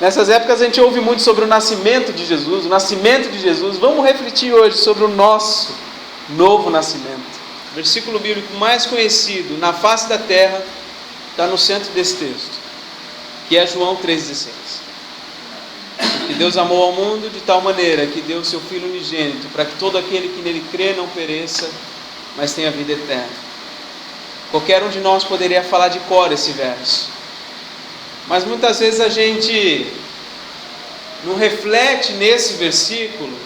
Nessas épocas a gente ouve muito sobre o nascimento de Jesus, o nascimento de Jesus. Vamos refletir hoje sobre o nosso novo nascimento. O versículo bíblico mais conhecido na face da terra está no centro desse texto, que é João 3,16. Que Deus amou ao mundo de tal maneira que deu o seu Filho unigênito, para que todo aquele que nele crê não pereça, mas tenha vida eterna. Qualquer um de nós poderia falar de cor esse verso, mas muitas vezes a gente não reflete nesse versículo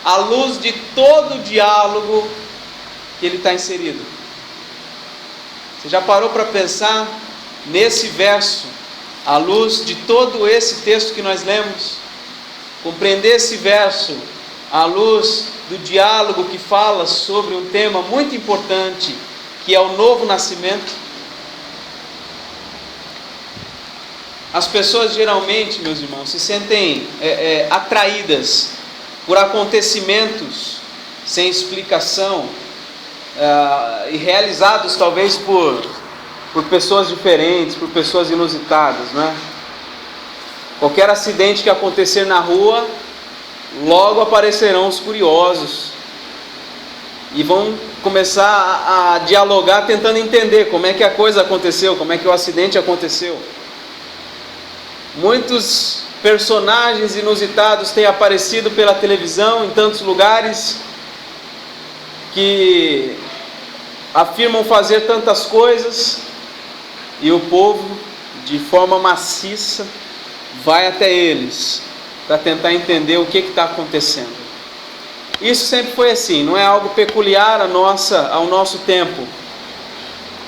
à luz de todo o diálogo que ele está inserido. Você já parou para pensar nesse verso, à luz de todo esse texto que nós lemos? Compreender esse verso à luz do diálogo que fala sobre um tema muito importante, que é o novo nascimento? As pessoas geralmente, meus irmãos, se sentem atraídas por acontecimentos sem explicação, e realizados talvez por pessoas diferentes, por pessoas inusitadas, não é? Qualquer acidente que acontecer na rua, logo aparecerão os curiosos e vão começar a dialogar tentando entender como é que a coisa aconteceu, como é que o acidente aconteceu. Muitos personagens inusitados têm aparecido pela televisão em tantos lugares, que afirmam fazer tantas coisas, e o povo, de forma maciça, vai até eles para tentar entender o que está acontecendo. Isso sempre foi assim, não é algo peculiar ao nosso tempo.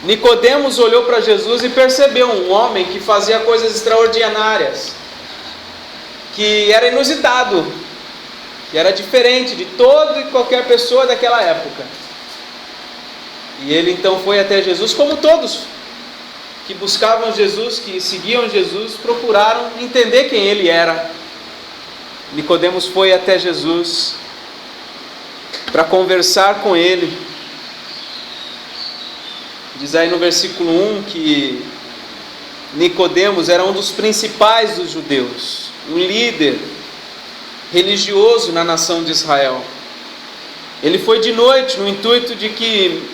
Nicodemos olhou para Jesus e percebeu um homem que fazia coisas extraordinárias, que era inusitado, que era diferente de toda e qualquer pessoa daquela época. E ele então foi até Jesus, como todos que buscavam Jesus, que seguiam Jesus, procuraram entender quem ele era. Nicodemos foi até Jesus para conversar com ele. Diz aí no versículo 1 que Nicodemos era um dos principais dos judeus, um líder religioso na nação de Israel. Ele foi de noite no intuito de que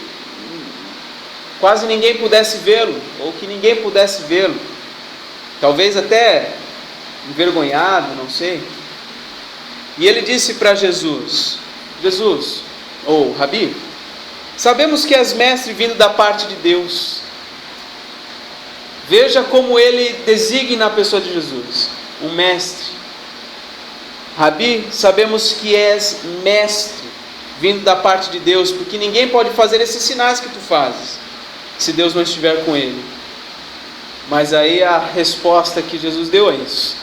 quase ninguém pudesse vê-lo, ou que ninguém pudesse vê-lo, talvez até envergonhado, não sei. E ele disse para Jesus, Rabi, sabemos que és mestre vindo da parte de Deus. Veja como ele designa a pessoa de Jesus, um mestre. Rabi, sabemos que és mestre vindo da parte de Deus, porque ninguém pode fazer esses sinais que tu fazes se Deus não estiver com ele. Mas aí a resposta que Jesus deu é isso.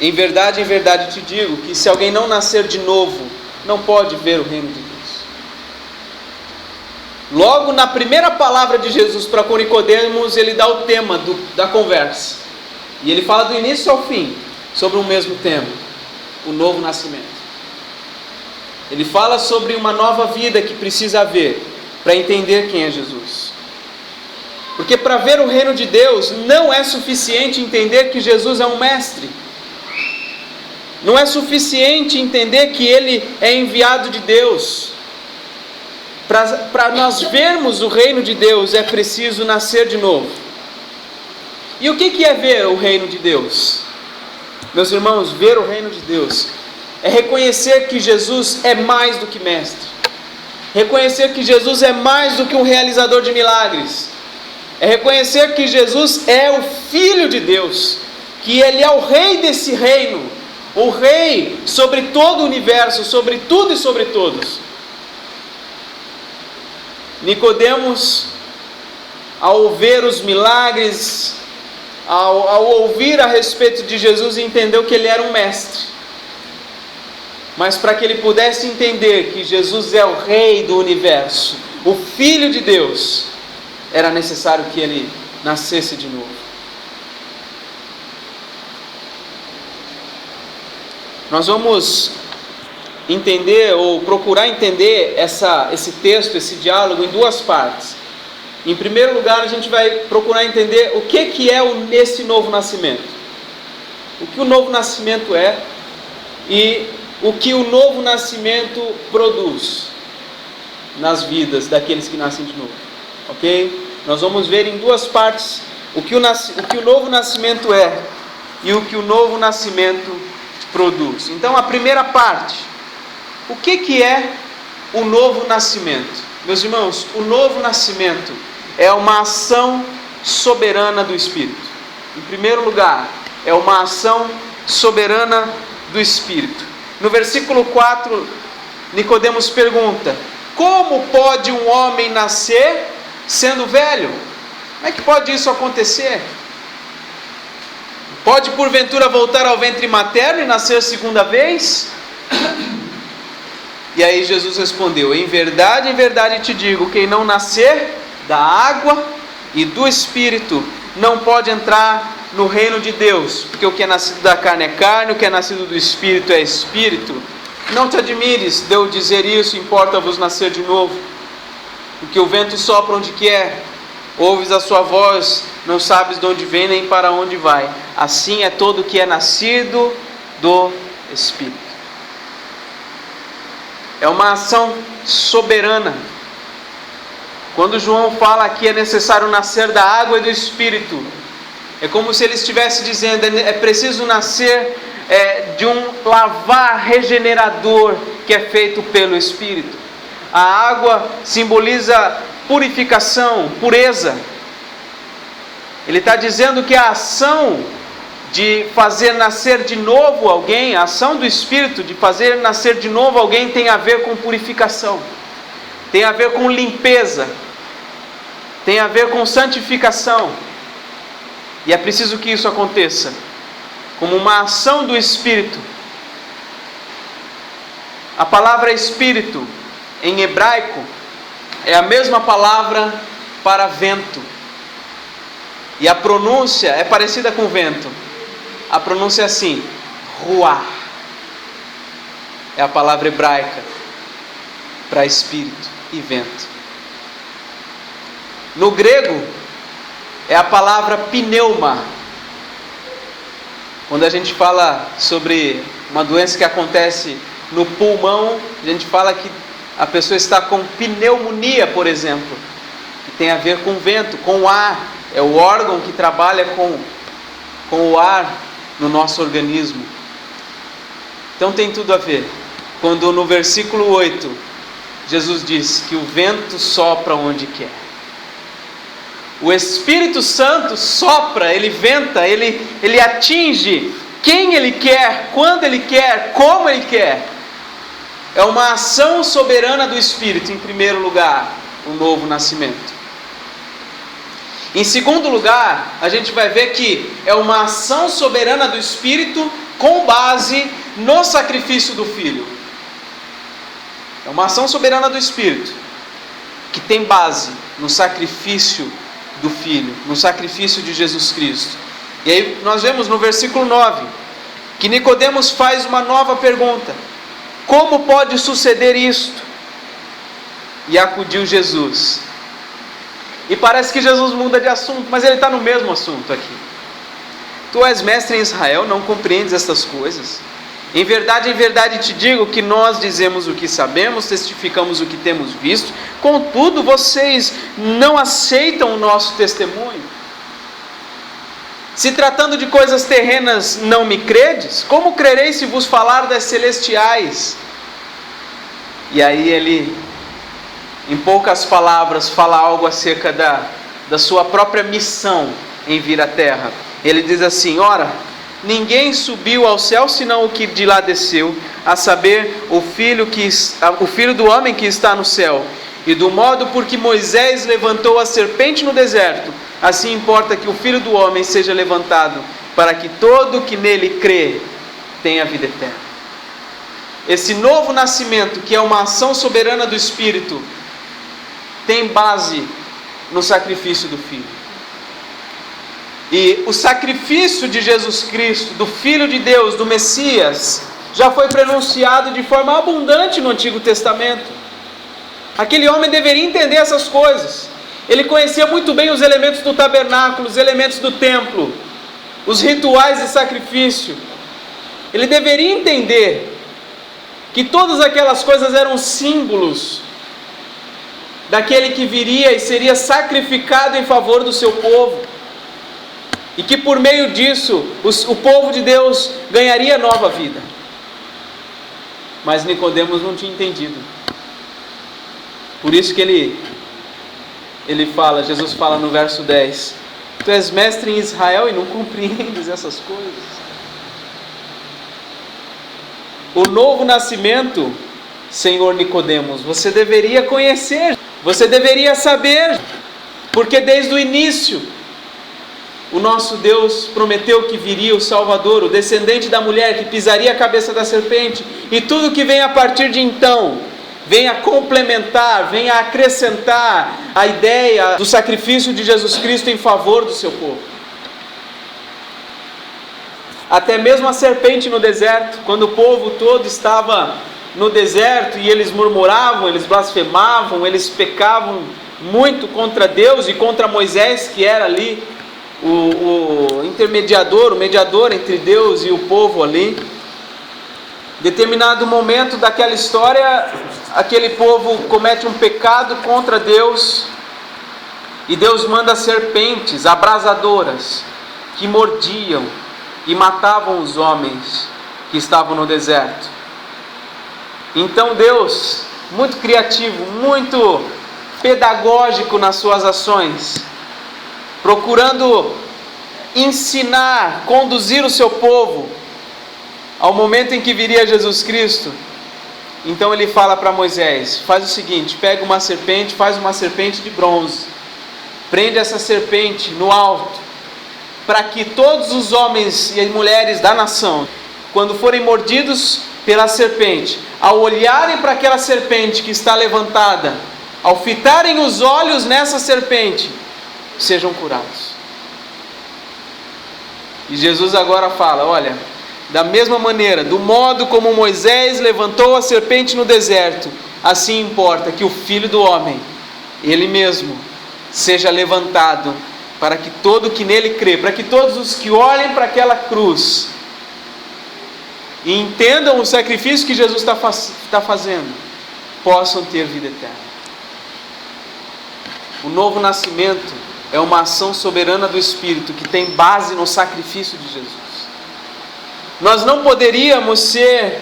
Em verdade te digo que se alguém não nascer de novo, não pode ver o reino de Deus. Logo na primeira palavra de Jesus para com Nicodemos, ele dá o tema da conversa. E ele fala do início ao fim sobre o mesmo tema, o novo nascimento. Ele fala sobre uma nova vida que precisa haver para entender quem é Jesus. Porque para ver o reino de Deus não é suficiente entender que Jesus é um mestre. Não é suficiente entender que Ele é enviado de Deus. Para nós vermos o reino de Deus é preciso nascer de novo. E o que é ver o reino de Deus? Meus irmãos, ver o reino de Deus é reconhecer que Jesus é mais do que mestre. Reconhecer que Jesus é mais do que um realizador de milagres. É reconhecer que Jesus é o Filho de Deus, que Ele é o Rei desse reino, o Rei sobre todo o universo, sobre tudo e sobre todos. Nicodemos, ao ver os milagres, ao ouvir a respeito de Jesus, entendeu que Ele era um mestre. Mas para que ele pudesse entender que Jesus é o Rei do universo, o Filho de Deus, era necessário que ele nascesse de novo. Nós vamos entender ou procurar entender esse texto, esse diálogo em duas partes. Em primeiro lugar, a gente vai procurar entender o que é esse novo nascimento. O que o novo nascimento é e o que o novo nascimento produz nas vidas daqueles que nascem de novo. Ok? Nós vamos ver em duas partes o que o novo nascimento é e o que o novo nascimento produz. Então, a primeira parte, o que é o novo nascimento? Meus irmãos, o novo nascimento é uma ação soberana do Espírito. Em primeiro lugar, é uma ação soberana do Espírito. No versículo 4, Nicodemos pergunta: como pode um homem nascer sendo velho? Como é que pode isso acontecer? Pode porventura voltar ao ventre materno e nascer segunda vez? E aí Jesus respondeu: em verdade te digo, quem não nascer da água e do Espírito não pode entrar no reino de Deus. Porque o que é nascido da carne é carne, o que é nascido do Espírito é Espírito. Não te admires de eu dizer isso, importa-vos nascer de novo. Porque o vento sopra onde quer, ouves a sua voz, não sabes de onde vem nem para onde vai. Assim é todo o que é nascido do Espírito. É uma ação soberana. Quando João fala que é necessário nascer da água e do Espírito, é como se ele estivesse dizendo: é preciso nascer de um lavar regenerador que é feito pelo Espírito. A água simboliza purificação, pureza. Ele está dizendo que a ação de fazer nascer de novo alguém, a ação do Espírito de fazer nascer de novo alguém tem a ver com purificação, tem a ver com limpeza, tem a ver com santificação. E é preciso que isso aconteça como uma ação do Espírito. A palavra Espírito em hebraico é a mesma palavra para vento. E a pronúncia é parecida com vento. A pronúncia é assim: ruach. É a palavra hebraica para espírito e vento. No grego é a palavra pneuma. Quando a gente fala sobre uma doença que acontece no pulmão, a gente fala que a pessoa está com pneumonia, por exemplo, que tem a ver com vento, com o ar. É o órgão que trabalha com o ar no nosso organismo. Então tem tudo a ver. Quando no versículo 8, Jesus diz que o vento sopra onde quer. O Espírito Santo sopra, ele venta, ele atinge quem ele quer, quando ele quer, como ele quer. É uma ação soberana do Espírito, em primeiro lugar, o novo nascimento. Em segundo lugar, a gente vai ver que é uma ação soberana do Espírito com base no sacrifício do Filho. É uma ação soberana do Espírito que tem base no sacrifício do Filho, no sacrifício de Jesus Cristo. E aí nós vemos no versículo 9 que Nicodemos faz uma nova pergunta: como pode suceder isto? E acudiu Jesus. E parece que Jesus muda de assunto, mas ele está no mesmo assunto aqui. Tu és mestre em Israel, não compreendes estas coisas? Em verdade te digo que nós dizemos o que sabemos, testificamos o que temos visto, contudo vocês não aceitam o nosso testemunho. Se tratando de coisas terrenas não me credes, como crereis se vos falar das celestiais? E aí ele, em poucas palavras, fala algo acerca da sua própria missão em vir à terra. Ele diz assim: ora, ninguém subiu ao céu senão o que de lá desceu, a saber, o filho do homem que está no céu. E do modo por que Moisés levantou a serpente no deserto, assim importa que o Filho do homem seja levantado, para que todo que nele crê tenha vida eterna. Esse novo nascimento, que é uma ação soberana do Espírito, tem base no sacrifício do Filho. E o sacrifício de Jesus Cristo, do Filho de Deus, do Messias, já foi pronunciado de forma abundante no Antigo Testamento. Aquele homem deveria entender essas coisas. Ele conhecia muito bem os elementos do tabernáculo, os elementos do templo, os rituais de sacrifício. Ele deveria entender que todas aquelas coisas eram símbolos daquele que viria e seria sacrificado em favor do seu povo, e que por meio disso o povo de Deus ganharia nova vida. Mas Nicodemos não tinha entendido. Por isso que Jesus fala no verso 10: Tu és mestre em Israel e não compreendes essas coisas. O novo nascimento, Senhor Nicodemos, você deveria conhecer, você deveria saber, porque desde o início o nosso Deus prometeu que viria o Salvador, o descendente da mulher, que pisaria a cabeça da serpente, e tudo que vem a partir de então vem a complementar, vem a acrescentar a ideia do sacrifício de Jesus Cristo em favor do seu povo. Até mesmo a serpente no deserto, quando o povo todo estava no deserto e eles murmuravam, eles blasfemavam, eles pecavam muito contra Deus e contra Moisés, que era ali o intermediador, o mediador entre Deus e o povo ali. Em determinado momento daquela história, aquele povo comete um pecado contra Deus e Deus manda serpentes abrasadoras que mordiam e matavam os homens que estavam no deserto. Então Deus, muito criativo, muito pedagógico nas suas ações, procurando ensinar, conduzir o seu povo ao momento em que viria Jesus Cristo, então ele fala para Moisés: faz o seguinte, pega uma serpente, faz uma serpente de bronze, prende essa serpente no alto, para que todos os homens e mulheres da nação, quando forem mordidos pela serpente, ao olharem para aquela serpente que está levantada, ao fitarem os olhos nessa serpente, sejam curados. E Jesus agora fala: olha, da mesma maneira, do modo como Moisés levantou a serpente no deserto, assim importa que o Filho do Homem, Ele mesmo, seja levantado, para que todo que nele crê, para que todos os que olhem para aquela cruz e entendam o sacrifício que Jesus está fazendo, possam ter vida eterna. O novo nascimento é uma ação soberana do Espírito que tem base no sacrifício de Jesus. Nós não poderíamos ser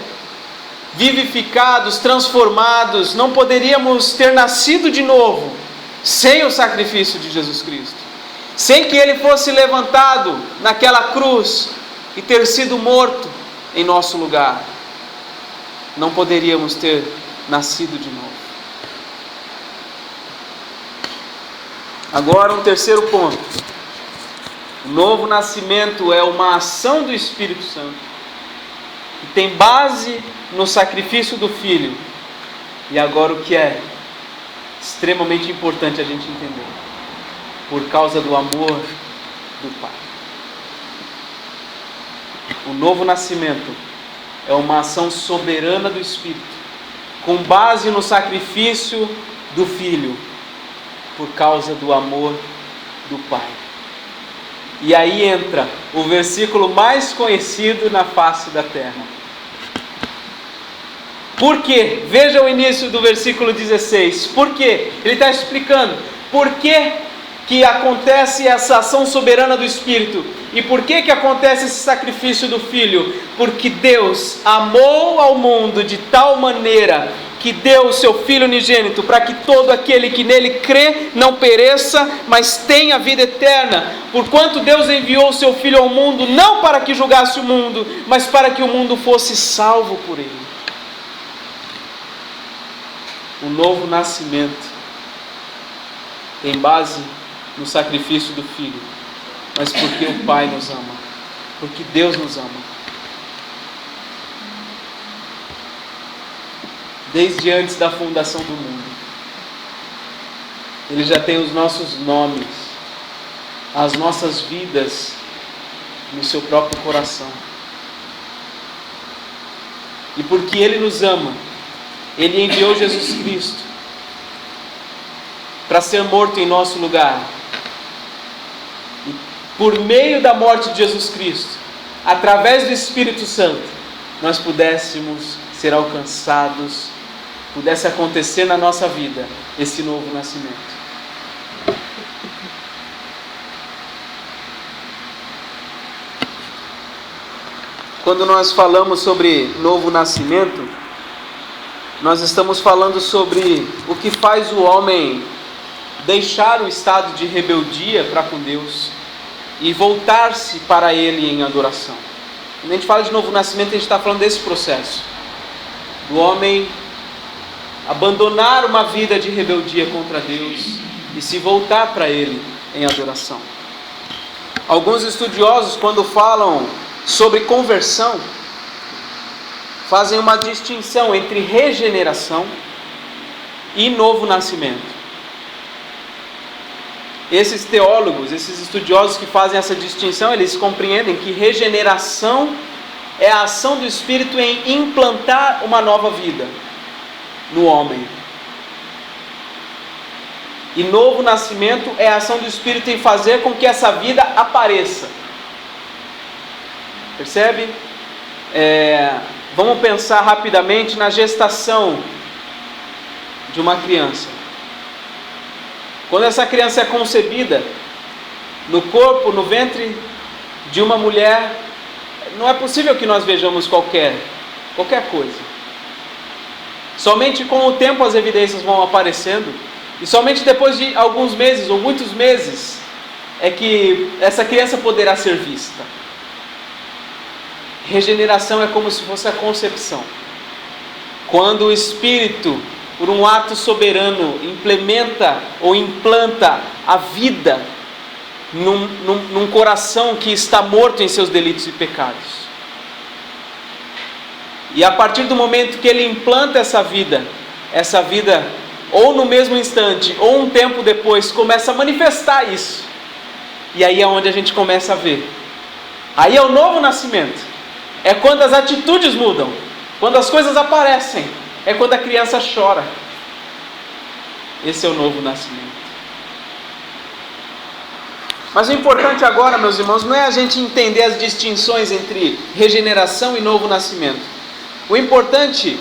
vivificados, transformados, não poderíamos ter nascido de novo sem o sacrifício de Jesus Cristo, sem que Ele fosse levantado naquela cruz e ter sido morto em nosso lugar. Não poderíamos ter nascido de novo. Agora, um terceiro ponto. O novo nascimento é uma ação do Espírito Santo, que tem base no sacrifício do Filho. E agora o que é extremamente importante a gente entender: por causa do amor do Pai. O novo nascimento é uma ação soberana do Espírito, com base no sacrifício do Filho, por causa do amor do Pai. E aí entra o versículo mais conhecido na face da terra. Por quê? Veja o início do versículo 16. Por quê? Ele está explicando por que acontece essa ação soberana do Espírito. E por que acontece esse sacrifício do Filho? Porque Deus amou ao mundo de tal maneira que deu o seu Filho unigênito, para que todo aquele que nele crê não pereça, mas tenha vida eterna. Porquanto Deus enviou o seu Filho ao mundo, não para que julgasse o mundo, mas para que o mundo fosse salvo por ele. O novo nascimento tem base no sacrifício do Filho, mas porque o Pai nos ama, porque Deus nos ama. Desde antes da fundação do mundo, Ele já tem os nossos nomes, as nossas vidas no seu próprio coração. E porque Ele nos ama, Ele enviou Jesus Cristo para ser morto em nosso lugar. E por meio da morte de Jesus Cristo, através do Espírito Santo, nós pudéssemos ser alcançados, pudesse acontecer na nossa vida esse novo nascimento. Quando nós falamos sobre novo nascimento, nós estamos falando sobre o que faz o homem deixar o estado de rebeldia para com Deus e voltar-se para Ele em adoração. Quando a gente fala de novo nascimento, a gente está falando desse processo, do homem abandonar uma vida de rebeldia contra Deus e se voltar para Ele em adoração. Alguns estudiosos, quando falam sobre conversão, fazem uma distinção entre regeneração e novo nascimento. Esses teólogos, esses estudiosos que fazem essa distinção, eles compreendem que regeneração é a ação do Espírito em implantar uma nova vida no homem. E novo nascimento é a ação do Espírito em fazer com que essa vida apareça. Percebe? Vamos pensar rapidamente na gestação de uma criança. Quando essa criança é concebida no corpo, no ventre de uma mulher, não é possível que nós vejamos qualquer coisa. Somente com o tempo as evidências vão aparecendo, e somente depois de alguns meses ou muitos meses é que essa criança poderá ser vista. Regeneração é como se fosse a concepção. Quando o Espírito, por um ato soberano, implementa ou implanta a vida num coração que está morto em seus delitos e pecados. E a partir do momento que Ele implanta essa vida, ou no mesmo instante, ou um tempo depois, começa a manifestar isso. E aí é onde a gente começa a ver. Aí é o novo nascimento. É quando as atitudes mudam, quando as coisas aparecem, é quando a criança chora. Esse é o novo nascimento. Mas o importante agora, meus irmãos, não é a gente entender as distinções entre regeneração e novo nascimento. O importante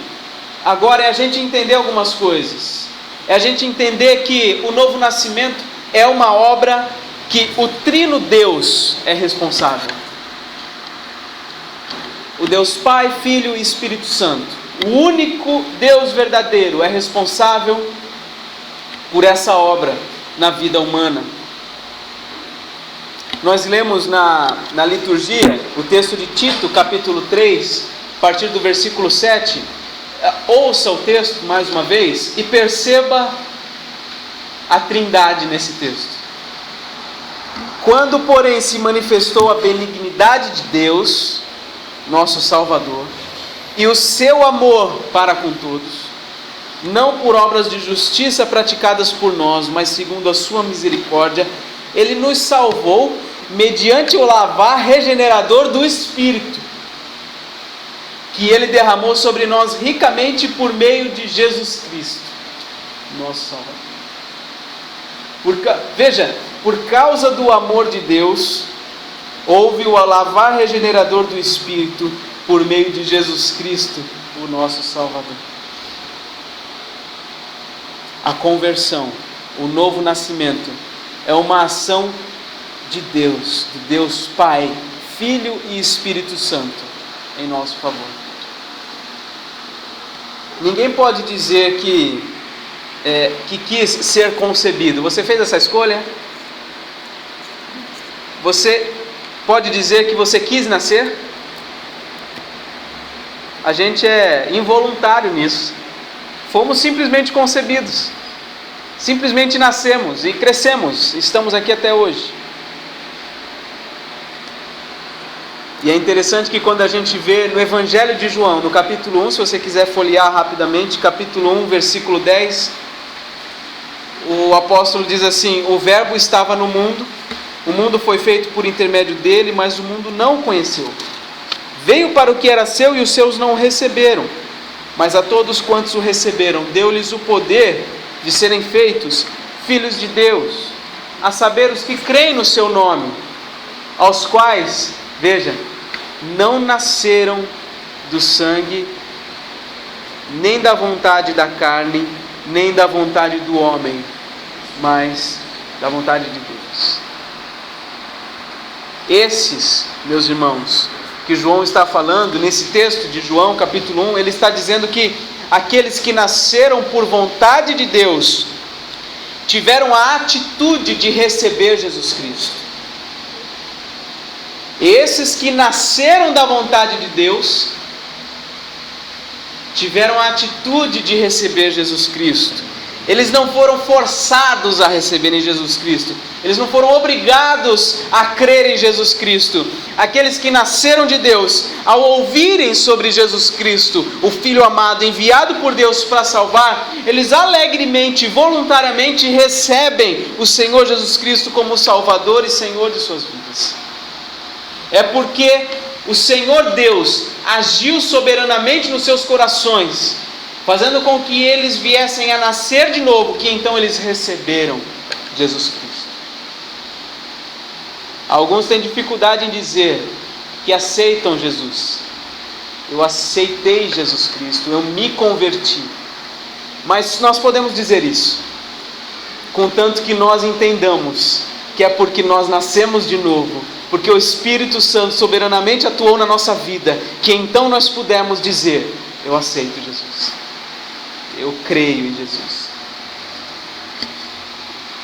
agora é a gente entender algumas coisas. É a gente entender que o novo nascimento é uma obra que o Trino Deus é responsável. O Deus Pai, Filho e Espírito Santo, o único Deus verdadeiro, é responsável por essa obra na vida humana. Nós lemos na liturgia o texto de Tito, capítulo 3, a partir do versículo 7. Ouça o texto mais uma vez e perceba a trindade nesse texto. Quando, porém, se manifestou a benignidade de Deus, nosso Salvador, e o seu amor para com todos, não por obras de justiça praticadas por nós, mas segundo a sua misericórdia, Ele nos salvou mediante o lavar regenerador do Espírito, que Ele derramou sobre nós ricamente por meio de Jesus Cristo, nosso Salvador. Veja, por causa do amor de Deus, houve o lavar regenerador do Espírito por meio de Jesus Cristo, o nosso Salvador. A conversão, o novo nascimento, é uma ação de Deus, do Deus Pai, Filho e Espírito Santo, em nosso favor. Ninguém pode dizer que quis ser concebido. Você fez essa escolha? Você pode dizer que você quis nascer? A gente é involuntário nisso. Fomos simplesmente concebidos. Simplesmente nascemos e crescemos. Estamos aqui até hoje. E é interessante que quando a gente vê no Evangelho de João, no capítulo 1, se você quiser folhear rapidamente, capítulo 1, versículo 10, o apóstolo diz assim: o verbo estava no mundo, o mundo foi feito por intermédio dele, mas o mundo não o conheceu. Veio para o que era seu e os seus não o receberam, mas a todos quantos o receberam, deu-lhes o poder de serem feitos filhos de Deus, a saber, os que creem no seu nome, aos quais, veja, não nasceram do sangue, nem da vontade da carne, nem da vontade do homem, mas da vontade de Deus. Esses, meus irmãos, que João está falando nesse texto de João capítulo 1, ele está dizendo que aqueles que nasceram por vontade de Deus tiveram a atitude de receber Jesus Cristo. Esses que nasceram da vontade de Deus tiveram a atitude de receber Jesus Cristo. Eles não foram forçados a receberem Jesus Cristo. Eles não foram obrigados a crer em Jesus Cristo. Aqueles que nasceram de Deus, ao ouvirem sobre Jesus Cristo, o Filho amado enviado por Deus para salvar, eles alegremente, voluntariamente recebem o Senhor Jesus Cristo como Salvador e Senhor de suas vidas. É porque o Senhor Deus agiu soberanamente nos seus corações, fazendo com que eles viessem a nascer de novo, que então eles receberam Jesus Cristo. Alguns têm dificuldade em dizer que aceitam Jesus. Eu aceitei Jesus Cristo, eu me converti. Mas nós podemos dizer isso, contanto que nós entendamos que é porque nós nascemos de novo, porque o Espírito Santo soberanamente atuou na nossa vida, que então nós pudemos dizer: eu aceito Jesus, eu creio em Jesus.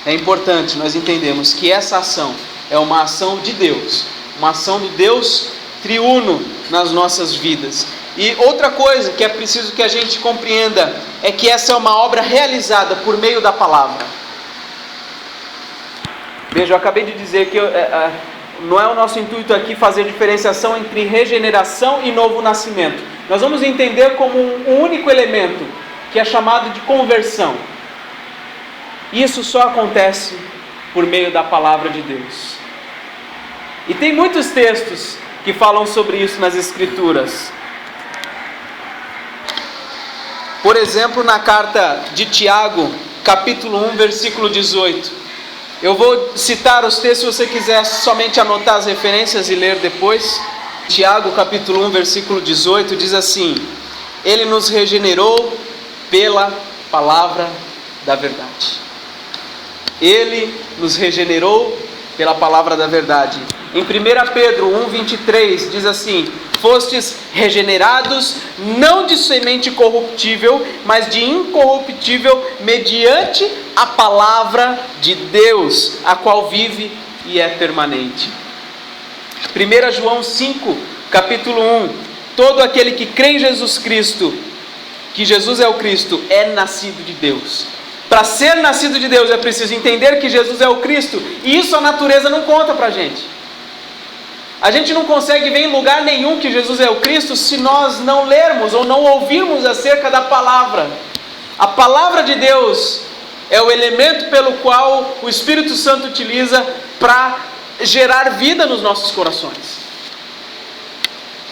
É importante nós entendermos que essa ação é uma ação de Deus, uma ação do Deus triuno nas nossas vidas. E outra coisa que é preciso que a gente compreenda é que essa é uma obra realizada por meio da palavra. Veja, eu acabei de dizer que não é o nosso intuito aqui fazer diferenciação entre regeneração e novo nascimento. Nós vamos entender como um único elemento, que é chamado de conversão. Isso só acontece por meio da palavra de Deus. E tem muitos textos que falam sobre isso nas Escrituras. Por exemplo, na carta de Tiago, capítulo 1, versículo 18. Eu vou citar os textos, se você quiser somente anotar as referências e ler depois. Tiago, capítulo 1, versículo 18, diz assim: Ele nos regenerou pela palavra da verdade. Ele nos regenerou pela palavra da verdade. Em 1 Pedro 1,23 diz assim: Fostes regenerados não de semente corruptível, mas de incorruptível, mediante a palavra de Deus, a qual vive e é permanente. 1 João 5, capítulo 1: Todo aquele que crê em Jesus Cristo, que Jesus é o Cristo, é nascido de Deus. Para ser nascido de Deus é preciso entender que Jesus é o Cristo, e isso a natureza não conta para a gente. A gente não consegue ver em lugar nenhum que Jesus é o Cristo se nós não lermos ou não ouvirmos acerca da palavra. A palavra de Deus é o elemento pelo qual o Espírito Santo utiliza para gerar vida nos nossos corações.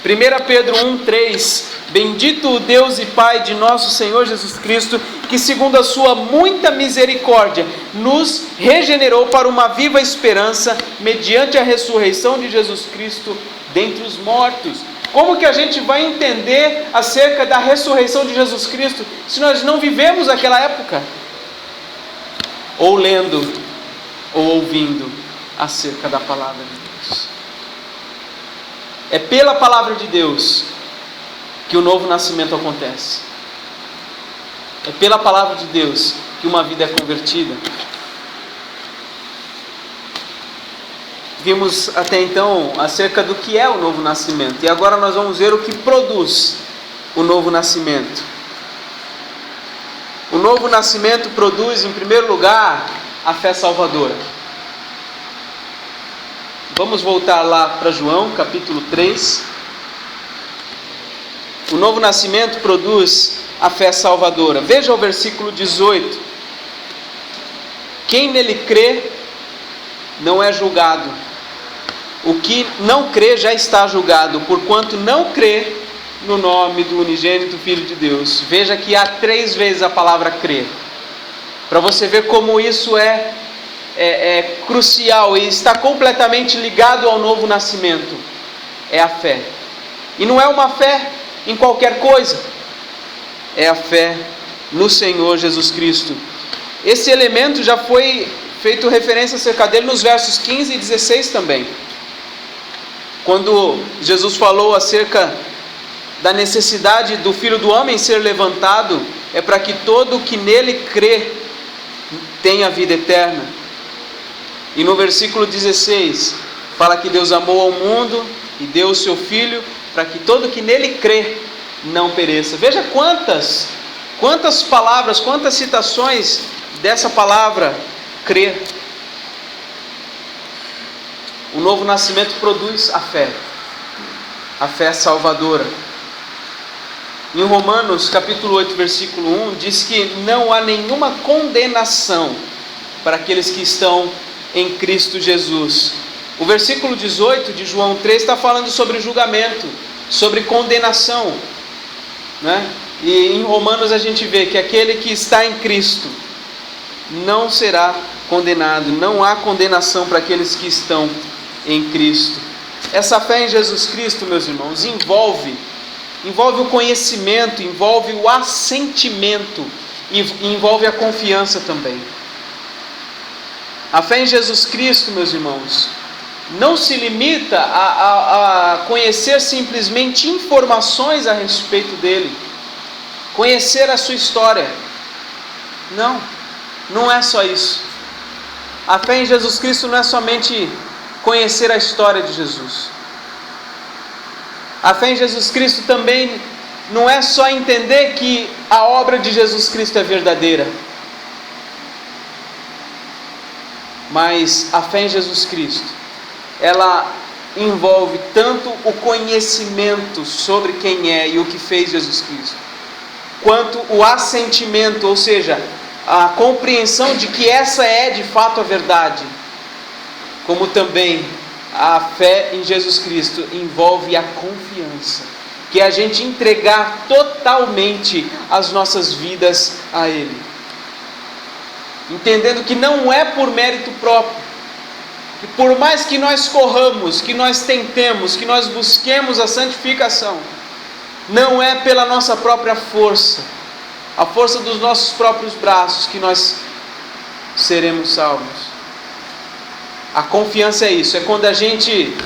1 Pedro 1,3: Bendito o Deus e Pai de nosso Senhor Jesus Cristo, que segundo a sua muita misericórdia nos regenerou para uma viva esperança mediante a ressurreição de Jesus Cristo dentre os mortos. Como que a gente vai entender acerca da ressurreição de Jesus Cristo se nós não vivemos aquela época? Ou lendo, ou ouvindo acerca da palavra de Deus. É pela palavra de Deus que o novo nascimento acontece. É pela palavra de Deus que uma vida é convertida. Vimos até então acerca do que é o novo nascimento. E agora nós vamos ver o que produz o novo nascimento. O novo nascimento produz, em primeiro lugar, a fé salvadora. Vamos voltar lá para João, capítulo 3. O novo nascimento produz a fé salvadora. Veja o versículo 18. Quem nele crê não é julgado. O que não crê já está julgado, porquanto não crê no nome do unigênito Filho de Deus. Veja que há 3 vezes a palavra crer. para você ver como isso é crucial e está completamente ligado ao novo nascimento. É a fé. E não é uma fé em qualquer coisa. É a fé no Senhor Jesus Cristo. Esse elemento já foi feito referência acerca dele nos versos 15 e 16 também. Quando Jesus falou acerca da necessidade do Filho do Homem ser levantado, é para que todo o que nele crê tenha vida eterna. E no versículo 16, fala que Deus amou ao mundo e deu o seu Filho, para que todo que nele crê não pereça. Veja quantas palavras, quantas citações dessa palavra crer. O novo nascimento produz a fé salvadora. Em Romanos capítulo 8, versículo 1, diz que não há nenhuma condenação para aqueles que estão em Cristo Jesus. O versículo 18 de João 3 está falando sobre julgamento, sobre condenação, né? E em Romanos a gente vê que aquele que está em Cristo não será condenado. Não há condenação para aqueles que estão em Cristo. Essa fé em Jesus Cristo, meus irmãos, envolve o conhecimento, envolve o assentimento e envolve a confiança também. A fé em Jesus Cristo, meus irmãos, não se limita a conhecer simplesmente informações a respeito dele, conhecer a sua história. Não é só isso. A fé em Jesus Cristo não é somente conhecer a história de Jesus. A fé em Jesus Cristo também não é só entender que a obra de Jesus Cristo é verdadeira. Mas a fé em Jesus Cristo, ela envolve tanto o conhecimento sobre quem é e o que fez Jesus Cristo, quanto o assentimento, ou seja, a compreensão de que essa é de fato a verdade, como também a fé em Jesus Cristo envolve a confiança, que é a gente entregar totalmente as nossas vidas a Ele, entendendo que não é por mérito próprio, que por mais que nós corramos, que nós tentemos, que nós busquemos a santificação, não é pela nossa própria força, a força dos nossos próprios braços, que nós seremos salvos. A confiança é isso, é quando a gente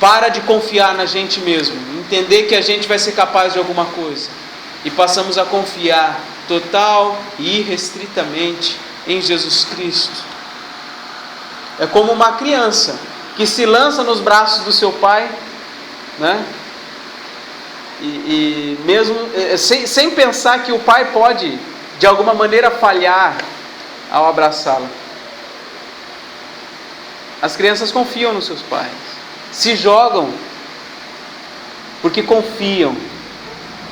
para de confiar na gente mesmo, entender que a gente vai ser capaz de alguma coisa, e passamos a confiar total e irrestritamente em Jesus Cristo. É como uma criança que se lança nos braços do seu pai, né? E mesmo sem pensar que o pai pode de alguma maneira falhar ao abraçá-la. As crianças confiam nos seus pais, se jogam porque confiam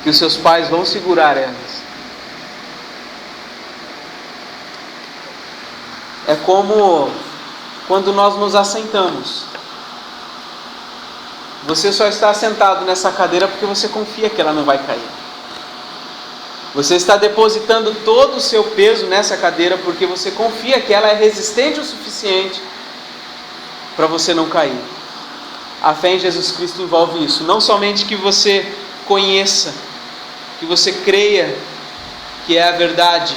que os seus pais vão segurar elas. É como quando nós nos assentamos. Você só está sentado nessa cadeira porque você confia que ela não vai cair. Você está depositando todo o seu peso nessa cadeira porque você confia que ela é resistente o suficiente para você não cair. A fé em Jesus Cristo envolve isso. Não somente que você conheça, que você creia que é a verdade,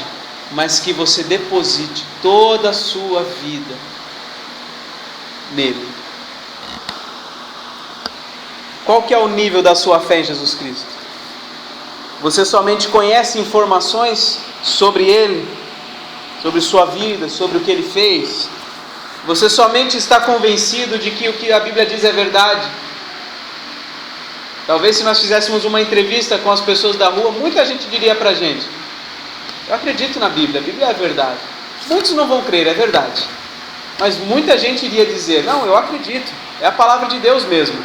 mas que você deposite toda a sua vida nele. Qual que é o nível da sua fé em Jesus Cristo? Você somente conhece informações sobre Ele, sobre sua vida, sobre o que Ele fez? Você somente está convencido de que o que a Bíblia diz é verdade? Talvez se nós fizéssemos uma entrevista com as pessoas da rua, muita gente diria pra gente: eu acredito na Bíblia, a Bíblia é a verdade. Muitos não vão crer, é verdade. Mas muita gente iria dizer: não, eu acredito, é a palavra de Deus mesmo.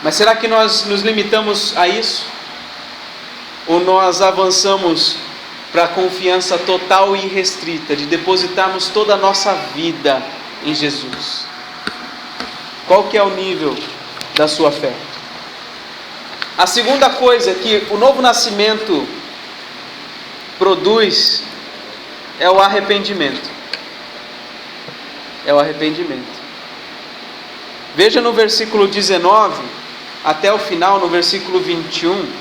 Mas será que nós nos limitamos a isso? Ou nós avançamos para a confiança total e irrestrita de depositarmos toda a nossa vida em Jesus? Qual que é o nível da sua fé? A segunda coisa é que o novo nascimento produz é o arrependimento. É o arrependimento. Veja no versículo 19, até o final, no versículo 21.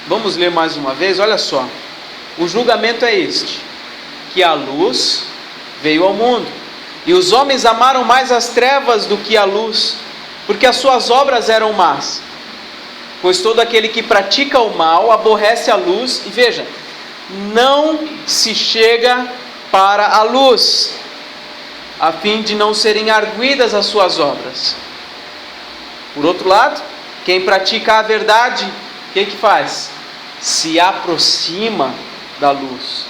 Vamos ler mais uma vez, olha só. O julgamento é este: que a luz veio ao mundo, e os homens amaram mais as trevas do que a luz, porque as suas obras eram más. Pois todo aquele que pratica o mal aborrece a luz, e veja, não se chega para a luz, a fim de não serem arguidas as suas obras. Por outro lado, quem pratica a verdade, o que faz? Se aproxima da luz,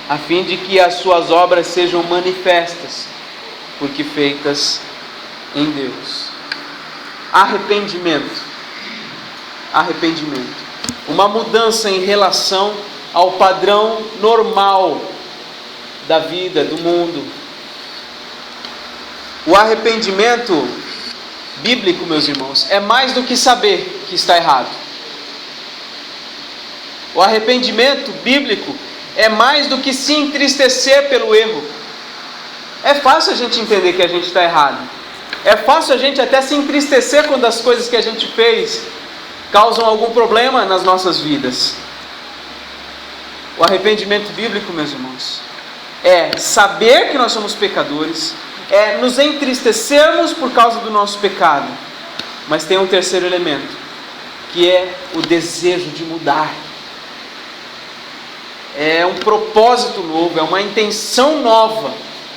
a fim de que as suas obras sejam manifestas, porque feitas em Deus. Arrependimento. Arrependimento. Uma mudança em relação ao padrão normal da vida, do mundo. O arrependimento bíblico, meus irmãos, é mais do que saber que está errado. O arrependimento bíblico é mais do que se entristecer pelo erro. É fácil a gente entender que a gente está errado. É fácil a gente até se entristecer quando as coisas que a gente fez causam algum problema nas nossas vidas. O arrependimento bíblico, meus irmãos, é saber que nós somos pecadores, é nos entristecermos por causa do nosso pecado, mas tem um terceiro elemento, que é o desejo de mudar. É um propósito novo, é uma intenção nova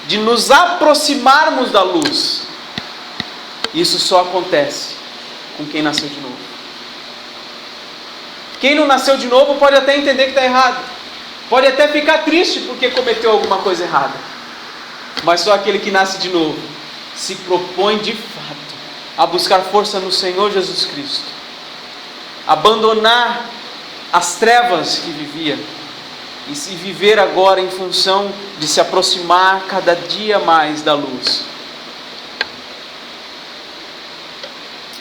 de nos aproximarmos da luz. Isso só acontece com quem nasceu de novo. Quem não nasceu de novo pode até entender que está errado, pode até ficar triste porque cometeu alguma coisa errada, mas só aquele que nasce de novo se propõe de fato a buscar força no Senhor Jesus Cristo, abandonar as trevas que vivia e se viver agora em função de se aproximar cada dia mais da luz.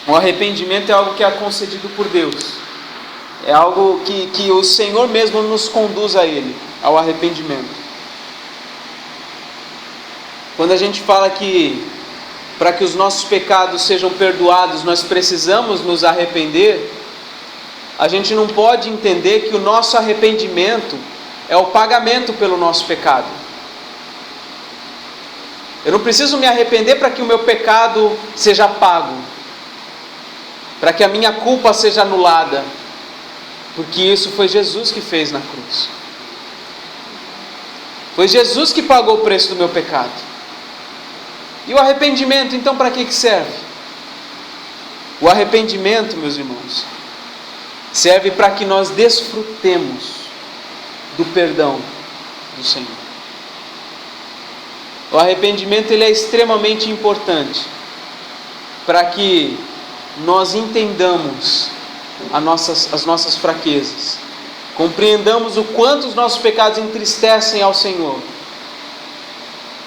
O arrependimento é algo que é concedido por Deus, é algo que o Senhor mesmo nos conduz a Ele, ao arrependimento. Quando a gente fala que para que os nossos pecados sejam perdoados, nós precisamos nos arrepender, a gente não pode entender que o nosso arrependimento é o pagamento pelo nosso pecado. Eu não preciso me arrepender para que o meu pecado seja pago, para que a minha culpa seja anulada, porque isso foi Jesus que fez na cruz. Foi Jesus que pagou o preço do meu pecado. E o arrependimento, então, para que serve? O arrependimento, meus irmãos, serve para que nós desfrutemos do perdão do Senhor. O arrependimento ele é extremamente importante para que nós entendamos as nossas fraquezas, compreendamos o quanto os nossos pecados entristecem ao Senhor,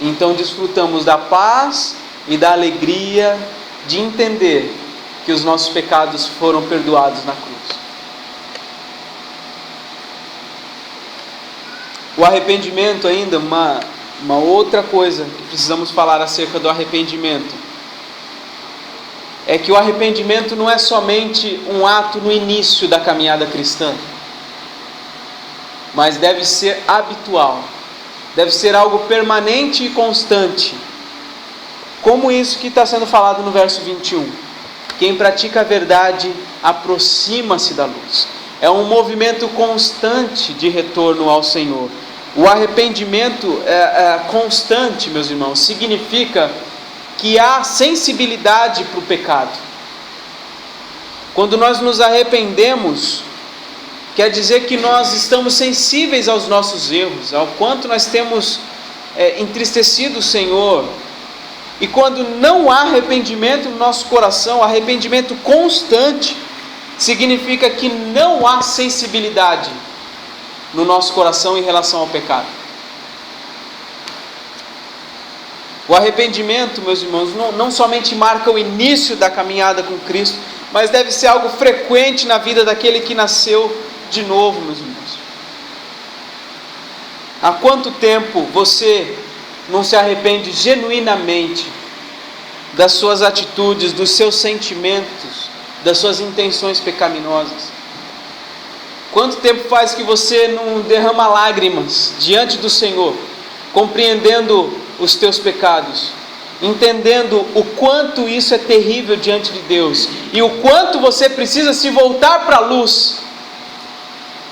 então desfrutamos da paz e da alegria de entender que os nossos pecados foram perdoados na cruz. O arrependimento ainda, uma outra coisa que precisamos falar acerca do arrependimento, é que o arrependimento não é somente um ato no início da caminhada cristã, mas deve ser habitual, deve ser algo permanente e constante, como isso que está sendo falado no verso 21. Quem pratica a verdade aproxima-se da luz. É um movimento constante de retorno ao Senhor. O arrependimento constante, meus irmãos, significa que há sensibilidade para o pecado. Quando nós nos arrependemos, quer dizer que nós estamos sensíveis aos nossos erros, ao quanto nós temos entristecido o Senhor. E quando não há arrependimento no nosso coração, arrependimento constante, significa que não há sensibilidade no nosso coração em relação ao pecado. O arrependimento, meus irmãos, não somente marca o início da caminhada com Cristo, mas deve ser algo frequente na vida daquele que nasceu de novo, meus irmãos. Há quanto tempo você não se arrepende genuinamente das suas atitudes, dos seus sentimentos, das suas intenções pecaminosas? Quanto tempo faz que você não derrama lágrimas diante do Senhor, compreendendo os teus pecados, entendendo o quanto isso é terrível diante de Deus e o quanto você precisa se voltar para a luz,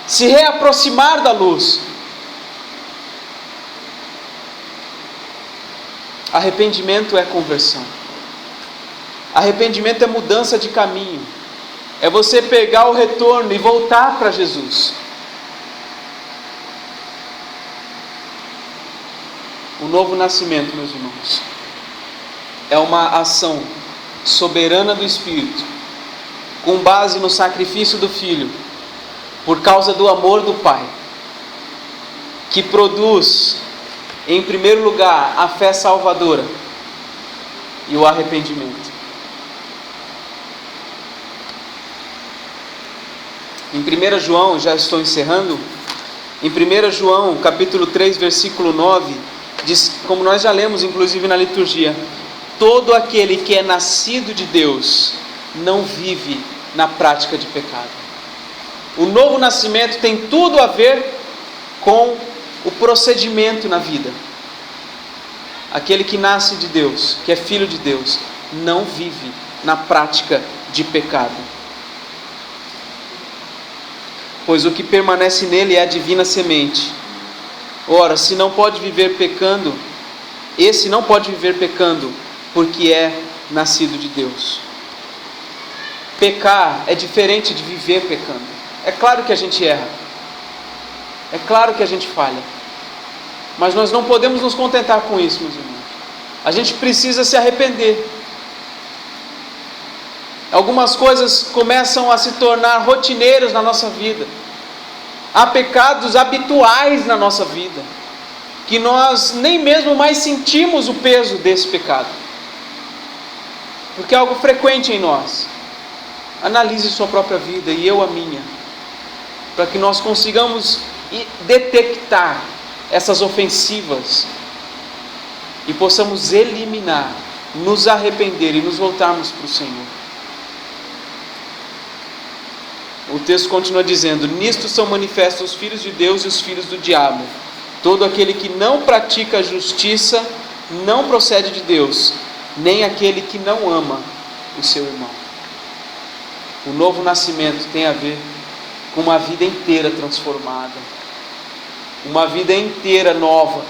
se reaproximar da luz? Arrependimento é conversão. Arrependimento é mudança de caminho. É você pegar o retorno e voltar para Jesus. O novo nascimento, meus irmãos, é uma ação soberana do Espírito, com base no sacrifício do Filho, por causa do amor do Pai, que produz, em primeiro lugar, a fé salvadora e o arrependimento. Em 1 João, já estou encerrando, em 1 João, capítulo 3, versículo 9, diz, como nós já lemos inclusive na liturgia: todo aquele que é nascido de Deus não vive na prática de pecado. O novo nascimento tem tudo a ver com o procedimento na vida. Aquele que nasce de Deus, que é filho de Deus, não vive na prática de pecado. Pois o que permanece nele é a divina semente. Ora, se não pode viver pecando, esse não pode viver pecando, porque é nascido de Deus. Pecar é diferente de viver pecando. É claro que a gente erra. É claro que a gente falha. Mas nós não podemos nos contentar com isso, meus irmãos. A gente precisa se arrepender. Algumas coisas começam a se tornar rotineiras na nossa vida. Há pecados habituais na nossa vida, que nós nem mesmo mais sentimos o peso desse pecado, porque é algo frequente em nós. Analise sua própria vida e eu a minha, para que nós consigamos detectar essas ofensivas e possamos eliminar, nos arrepender e nos voltarmos para o Senhor. O texto continua dizendo: nisto são manifestos os filhos de Deus e os filhos do diabo. Todo aquele que não pratica a justiça não procede de Deus, nem aquele que não ama o seu irmão. O novo nascimento tem a ver com uma vida inteira transformada, uma vida inteira nova.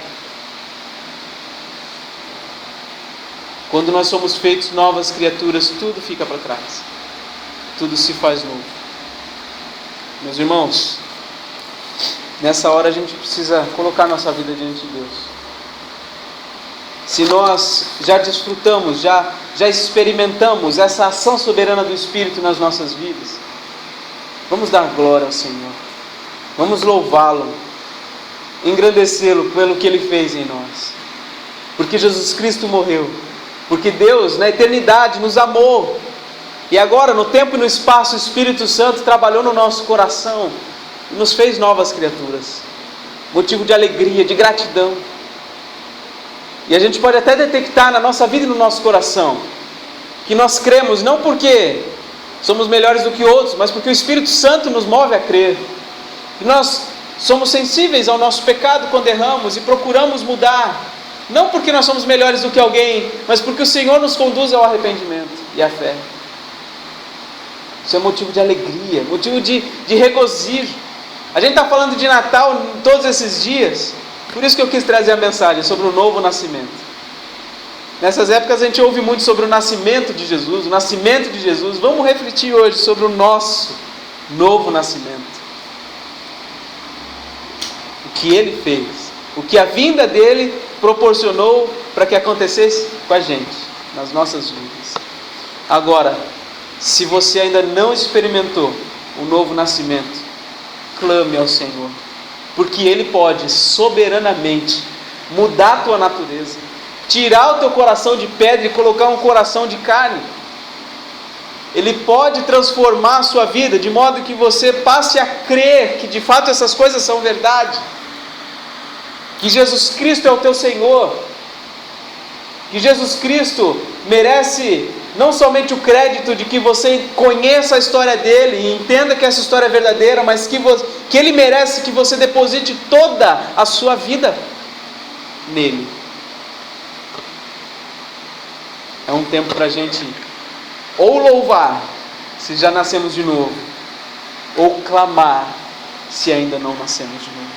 Quando nós somos feitos novas criaturas, tudo fica para trás, tudo se faz novo. Meus irmãos, nessa hora a gente precisa colocar nossa vida diante de Deus. Se nós já desfrutamos, já experimentamos essa ação soberana do Espírito nas nossas vidas, vamos dar glória ao Senhor, vamos louvá-lo, engrandecê-lo pelo que Ele fez em nós, porque Jesus Cristo morreu, porque Deus na eternidade nos amou, e agora no tempo e no espaço o Espírito Santo trabalhou no nosso coração e nos fez novas criaturas, motivo de alegria, de gratidão. E a gente pode até detectar na nossa vida e no nosso coração que nós cremos não porque somos melhores do que outros, mas porque o Espírito Santo nos move a crer. E nós somos sensíveis ao nosso pecado quando erramos e procuramos mudar, não porque nós somos melhores do que alguém, mas porque o Senhor nos conduz ao arrependimento e à fé. Isso é motivo de alegria, motivo de regozijo. A gente está falando de Natal todos esses dias, por isso que eu quis trazer a mensagem sobre o novo nascimento. Nessas épocas a gente ouve muito sobre o nascimento de Jesus, o nascimento de Jesus. Vamos refletir hoje sobre o nosso novo nascimento. O que Ele fez, o que a vinda dEle proporcionou para que acontecesse com a gente, nas nossas vidas. Agora, se você ainda não experimentou o novo nascimento, clame ao Senhor, porque Ele pode soberanamente mudar a tua natureza, tirar o teu coração de pedra e colocar um coração de carne. Ele pode transformar a sua vida de modo que você passe a crer que de fato essas coisas são verdade. que Jesus Cristo é o teu Senhor, que Jesus Cristo merece não somente o crédito de que você conheça a história dele e entenda que essa história é verdadeira, mas que ele merece que você deposite toda a sua vida nele. É um tempo para a gente ou louvar, se já nascemos de novo, ou clamar, se ainda não nascemos de novo.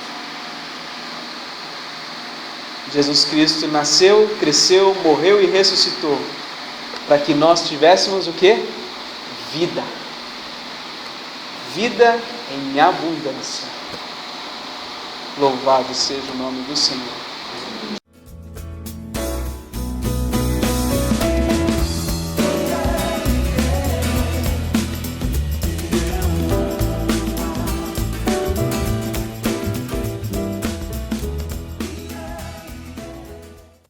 Jesus Cristo nasceu, cresceu, morreu e ressuscitou, para que nós tivéssemos o quê? Vida. Vida em abundância. Louvado seja o nome do Senhor.